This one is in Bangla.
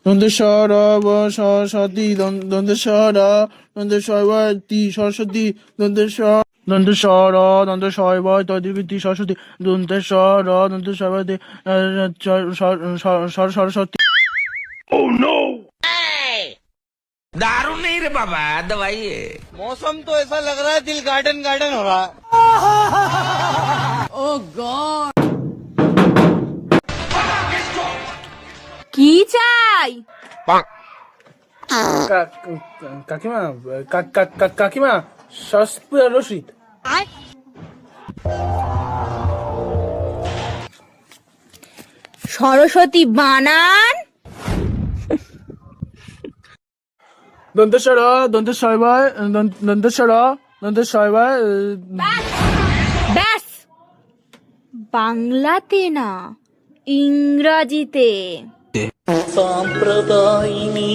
দন্তেশ্বর সরস্বতী দন্তেশ্বর দন্তেশ্বরতী সরস্বতী দন্তেশ্বর দন্তেশ্বর দন্তেশ্বর তদ্বিতি সরস্বতী দন্তেশ্বর দন্তেশ্বরতী সরস্বতী। दारू नहीं रे बाबा, दवाई है। मौसम तो ऐसा लग रहा है दिल गार्डन गार्डन हो रहा है। কি চাই? কাকিমা কাকিমা সসপুরা রশিদ। সরস্বতী বানান। দন্তেশ্বর দন্তেশ্বর দন্তেশ্বর দন্তেশ্বর ব্যাস, বাংলাতে না, ইংরাজিতে। సాంప్రదాయిని